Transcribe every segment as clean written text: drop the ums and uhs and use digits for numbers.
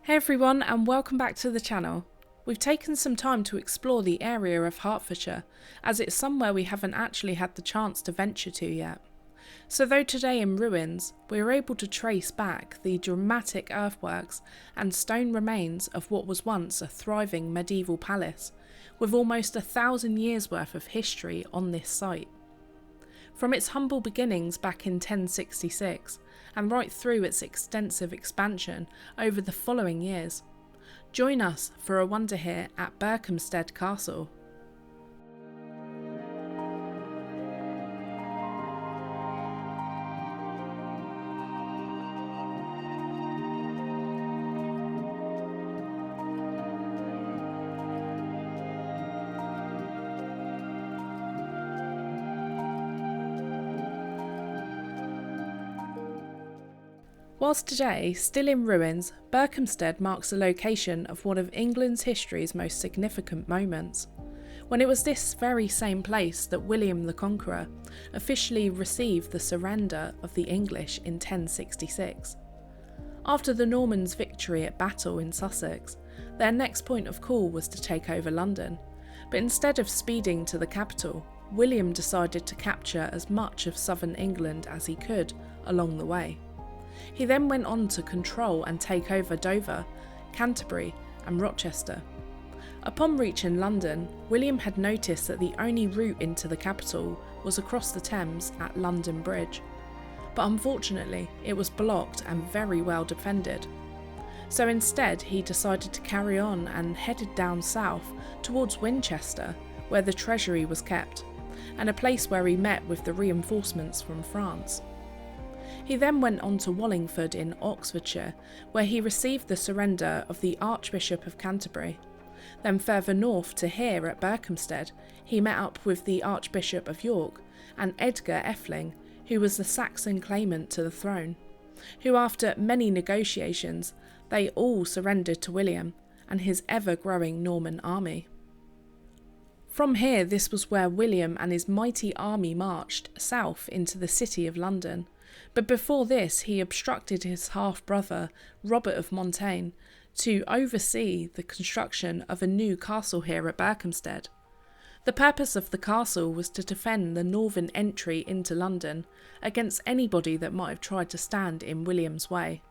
Hey everyone, and welcome back to the channel. We've taken some time to explore the area of Hertfordshire, as it's somewhere we haven't actually had the chance to venture to yet. So though today in ruins, we are able to trace back the dramatic earthworks and stone remains of what was once a thriving medieval palace, with almost 1,000 years worth of history on this site. From its humble beginnings back in 1066, and right through its extensive expansion over the following years. Join us for a wander here at Berkhamsted Castle. Whilst today still in ruins, Berkhamsted marks the location of one of England's history's most significant moments, when it was this very same place that William the Conqueror officially received the surrender of the English in 1066. After the Normans' victory at Battle in Sussex, their next point of call was to take over London, but instead of speeding to the capital, William decided to capture as much of southern England as he could along the way. He then went on to control and take over Dover, Canterbury and Rochester. Upon reaching London, William had noticed that the only route into the capital was across the Thames at London Bridge, but unfortunately it was blocked and very well defended. So instead he decided to carry on and headed down south towards Winchester, where the treasury was kept, and a place where he met with the reinforcements from France. He then went on to Wallingford in Oxfordshire, where he received the surrender of the Archbishop of Canterbury. Then further north to here at Berkhamsted, he met up with the Archbishop of York and Edgar Effling, who was the Saxon claimant to the throne, who after many negotiations, they all surrendered to William and his ever-growing Norman army. From here, this was where William and his mighty army marched south into the city of London. But before this, he obstructed his half-brother, Robert of Mortain, to oversee the construction of a new castle here at Berkhamsted. The purpose of the castle was to defend the northern entry into London against anybody that might have tried to stand in William's way.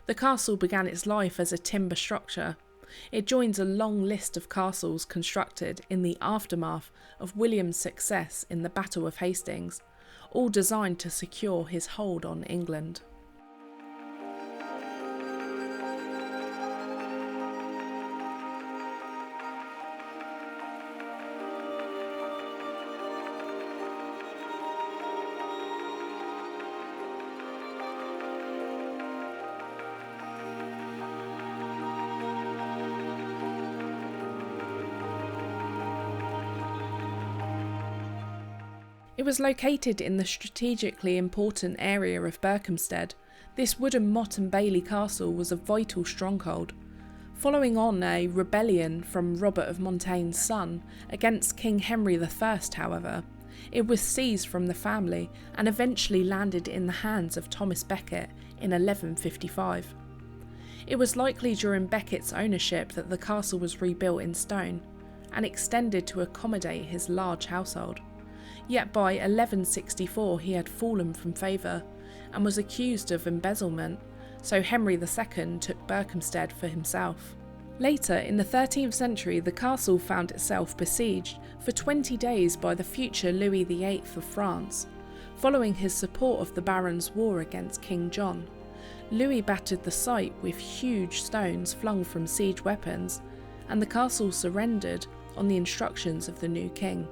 The castle began its life as a timber structure. It joins a long list of castles constructed in the aftermath of William's success in the Battle of Hastings, all designed to secure his hold on England. It was located in the strategically important area of Berkhamsted. This wooden Motte and Bailey castle was a vital stronghold. Following on a rebellion from Robert of Mortain's son against King Henry I, however, it was seized from the family and eventually landed in the hands of Thomas Becket in 1155. It was likely during Becket's ownership that the castle was rebuilt in stone and extended to accommodate his large household. Yet by 1164 he had fallen from favour and was accused of embezzlement, so Henry II took Berkhamsted for himself. Later in the 13th century, the castle found itself besieged for 20 days by the future Louis VIII of France. Following his support of the Barons' War against King John, Louis battered the site with huge stones flung from siege weapons, and the castle surrendered on the instructions of the new king.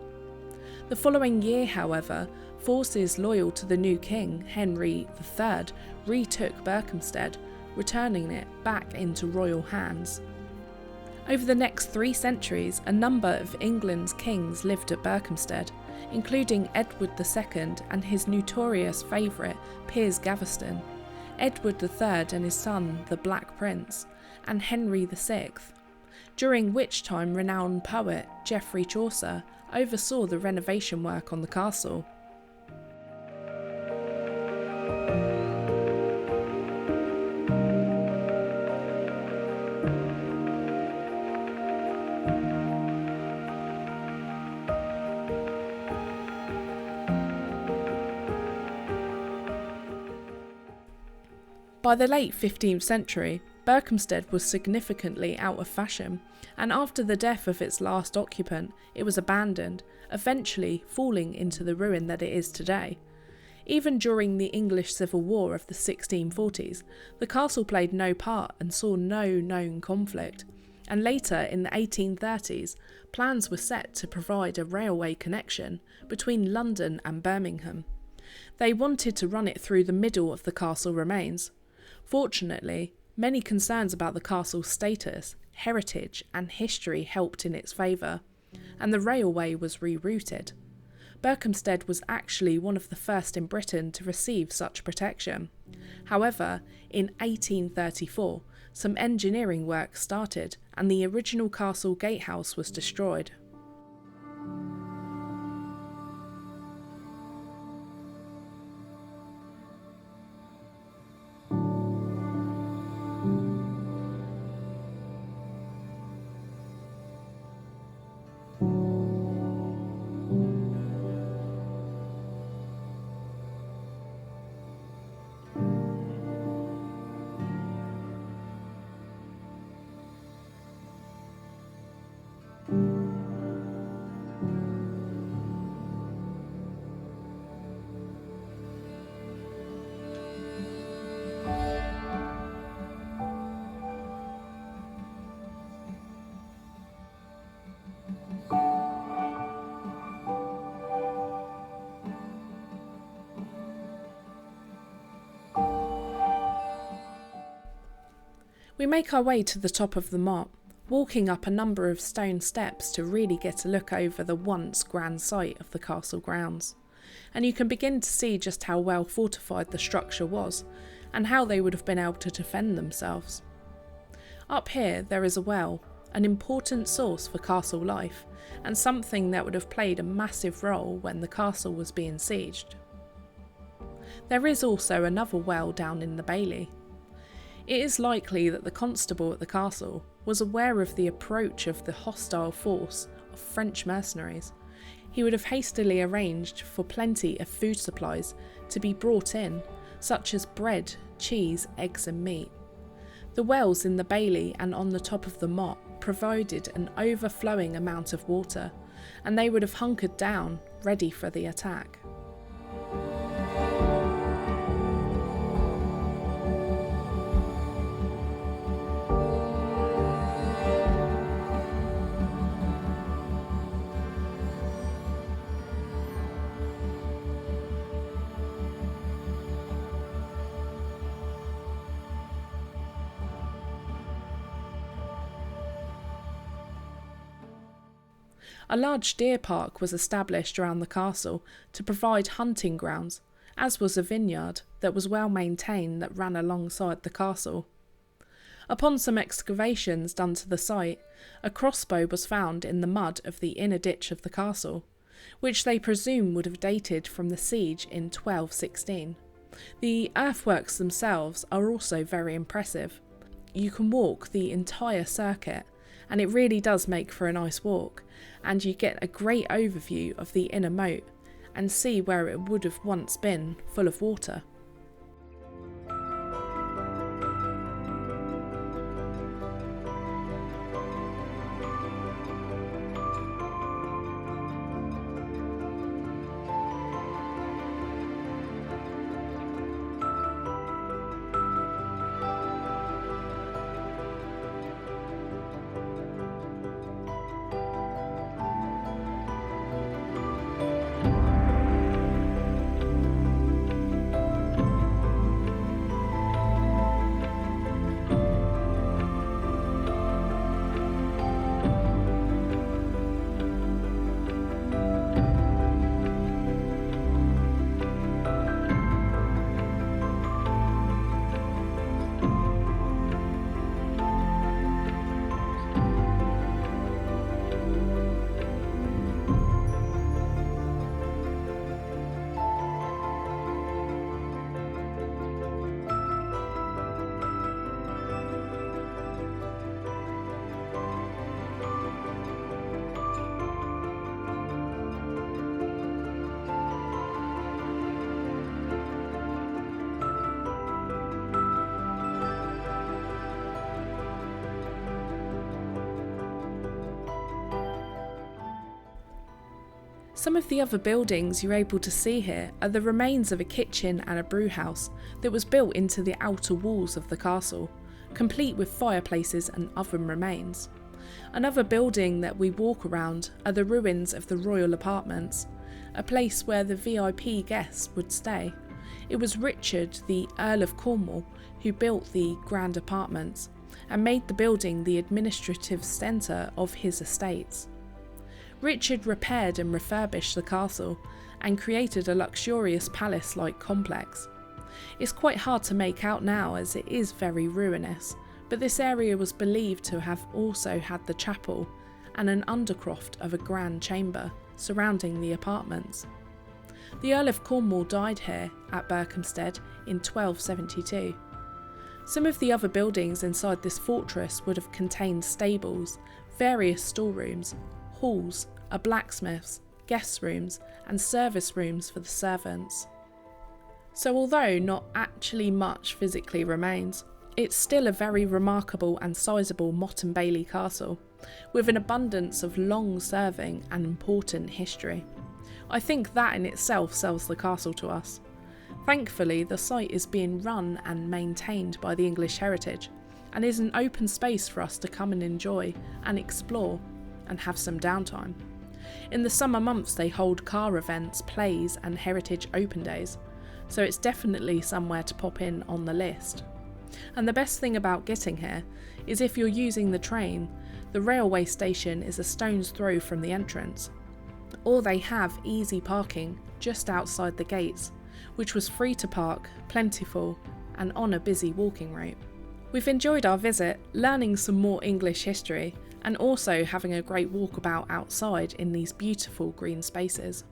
The following year, however, forces loyal to the new king, Henry III, retook Berkhamsted, returning it back into royal hands. Over the next 3 centuries, a number of England's kings lived at Berkhamsted, including Edward II and his notorious favourite Piers Gaveston, Edward III and his son the Black Prince, and Henry VI, during which time renowned poet Geoffrey Chaucer oversaw the renovation work on the castle. By the late 15th century, Berkhamsted was significantly out of fashion, and after the death of its last occupant, it was abandoned, eventually falling into the ruin that it is today. Even during the English Civil War of the 1640s, the castle played no part and saw no known conflict, and later in the 1830s, plans were set to provide a railway connection between London and Birmingham. They wanted to run it through the middle of the castle remains. Fortunately, many concerns about the castle's status, heritage and history helped in its favour, and the railway was rerouted. Berkhamsted was actually one of the first in Britain to receive such protection. However, in 1834, some engineering work started and the original castle gatehouse was destroyed. We make our way to the top of the motte, walking up a number of stone steps to really get a look over the once grand site of the castle grounds, and you can begin to see just how well fortified the structure was, and how they would have been able to defend themselves. Up here there is a well, an important source for castle life, and something that would have played a massive role when the castle was being sieged. There is also another well down in the bailey. It is likely that the constable at the castle was aware of the approach of the hostile force of French mercenaries. He would have hastily arranged for plenty of food supplies to be brought in, such as bread, cheese, eggs and meat. The wells in the bailey and on the top of the motte provided an overflowing amount of water, and they would have hunkered down, ready for the attack. A large deer park was established around the castle to provide hunting grounds, as was a vineyard that was well maintained that ran alongside the castle. Upon some excavations done to the site, a crossbow was found in the mud of the inner ditch of the castle, which they presume would have dated from the siege in 1216. The earthworks themselves are also very impressive. You can walk the entire circuit, and it really does make for a nice walk, and you get a great overview of the inner moat and see where it would have once been full of water. Some of the other buildings you're able to see here are the remains of a kitchen and a brewhouse that was built into the outer walls of the castle, complete with fireplaces and oven remains. Another building that we walk around are the ruins of the royal apartments, a place where the VIP guests would stay. It was Richard, the Earl of Cornwall, who built the grand apartments and made the building the administrative centre of his estates. Richard repaired and refurbished the castle and created a luxurious palace-like complex. It's quite hard to make out now as it is very ruinous, but this area was believed to have also had the chapel and an undercroft of a grand chamber surrounding the apartments. The Earl of Cornwall died here at Berkhamsted in 1272. Some of the other buildings inside this fortress would have contained stables, various storerooms, halls, a blacksmith's, guest rooms and service rooms for the servants. So although not actually much physically remains, it's still a very remarkable and sizable Motte and Bailey castle, with an abundance of long-serving and important history. I think that in itself sells the castle to us. Thankfully, the site is being run and maintained by the English Heritage, and is an open space for us to come and enjoy and explore and have some downtime. In the summer months they hold car events, plays and heritage open days, so it's definitely somewhere to pop in on the list. And the best thing about getting here is if you're using the train, the railway station is a stone's throw from the entrance, or they have easy parking just outside the gates, which was free to park, plentiful and on a busy walking route. We've enjoyed our visit, learning some more English history and also having a great walkabout outside in these beautiful green spaces.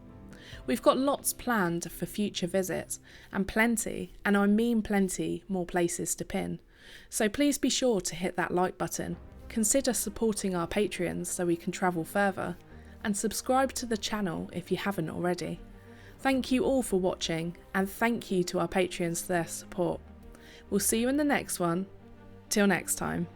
We've got lots planned for future visits and plenty, and I mean plenty, more places to pin. So please be sure to hit that like button, consider supporting our Patreons so we can travel further, and subscribe to the channel if you haven't already. Thank you all for watching, and thank you to our Patreons for their support. We'll see you in the next one. Till next time.